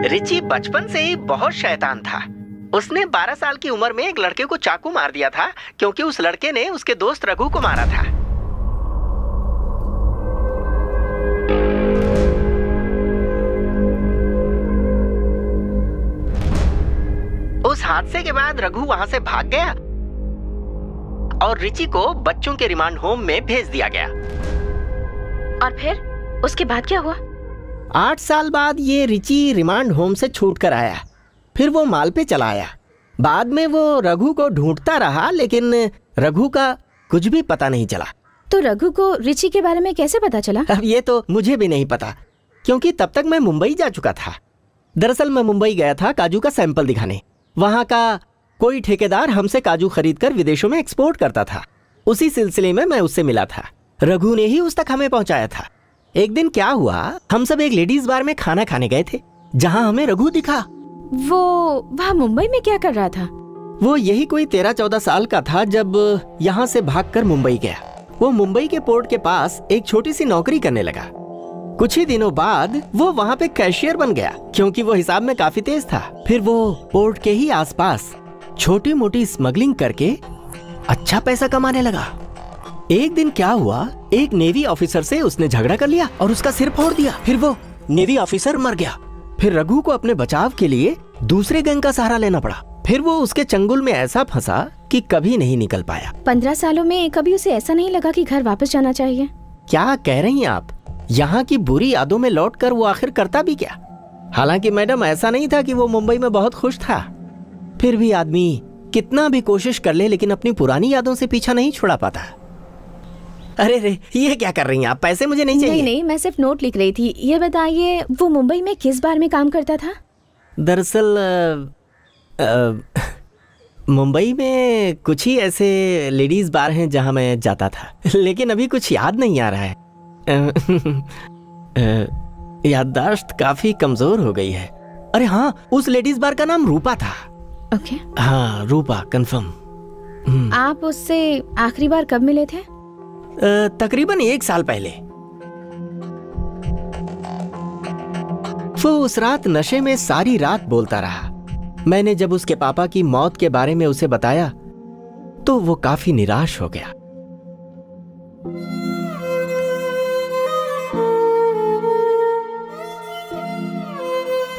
Richie बचपन से ही बहुत शैतान था। उसने 12 साल की उम्र में एक लड़के को चाकू मार दिया था क्योंकि उस लड़के ने उसके दोस्त रघु को मारा था। उस हादसे के बाद रघु वहां से भाग गया और रिची को बच्चों के रिमांड होम में भेज दिया गया। और फिर उसके बाद क्या हुआ? 8 साल बाद ये रिची रिमांड होम से छूट कर आया। फिर वो माल पे चला आया। बाद में वो रघु को ढूंढता रहा, लेकिन रघु का कुछ भी पता नहीं चला। तो रघु को रिची के बारे में कैसे पता चला? अब ये तो मुझे भी नहीं पता, क्योंकि तब तक मैं मुंबई जा चुका था। दरअसल मैं मुंबई गया था काजू का सैंपल दिखाने। वहाँ का कोई ठेकेदार हमसे काजू खरीद कर विदेशों में एक्सपोर्ट करता था। उसी सिलसिले में मैं उससे मिला था। रघु ने ही उस तक हमें पहुँचाया था। एक दिन क्या हुआ, हम सब एक लेडीज बार में खाना खाने गए थे, जहाँ हमें रघु दिखा। वो वहाँ मुंबई में क्या कर रहा था? वो यही कोई 13-14 साल का था जब यहाँ से भागकर मुंबई गया। वो मुंबई के पोर्ट के पास एक छोटी सी नौकरी करने लगा। कुछ ही दिनों बाद वो वहाँ पे कैशियर बन गया, क्योंकि वो हिसाब में काफी तेज था। फिर वो पोर्ट के ही आसपास छोटी मोटी स्मगलिंग करके अच्छा पैसा कमाने लगा। एक दिन क्या हुआ, एक नेवी ऑफिसर से उसने झगड़ा कर लिया और उसका सिर फोड़ दिया। फिर वो नेवी ऑफिसर मर गया। फिर रघु को अपने बचाव के लिए दूसरे गैंग का सहारा लेना पड़ा। फिर वो उसके चंगुल में ऐसा फंसा कि कभी नहीं निकल पाया। 15 सालों में कभी उसे ऐसा नहीं लगा कि घर वापस जाना चाहिए? क्या कह रही हैं आप? यहाँ की बुरी यादों में लौटकर वो आखिर करता भी क्या? हालांकि मैडम, ऐसा नहीं था कि वो मुंबई में बहुत खुश था। फिर भी आदमी कितना भी कोशिश कर ले, लेकिन अपनी पुरानी यादों से पीछा नहीं छुड़ा पाता। अरे रे, ये क्या कर रही हैं आप? पैसे मुझे नहीं चाहिए। नहीं, मैं सिर्फ नोट लिख रही थी। ये बताइए, वो मुंबई में किस बार में काम करता था? दरअसल मुंबई में कुछ ही ऐसे लेडीज बार हैं जहां मैं जाता था, लेकिन अभी कुछ याद नहीं आ रहा है। याददाश्त काफी कमजोर हो गई है। अरे हाँ, उस लेडीज बार का नाम रूपा था। ओके। हाँ, रूपा, कंफर्म। आप उससे आखिरी बार कब मिले थे? तकरीबन 1 साल पहले। वो उस रात नशे में सारी रात बोलता रहा। मैंने जब उसके पापा की मौत के बारे में उसे बताया तो वो काफी निराश हो गया।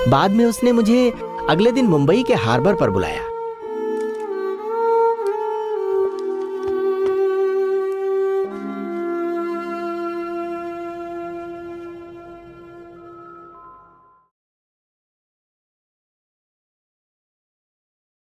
बाद में उसने मुझे अगले दिन मुंबई के हार्बर पर बुलाया।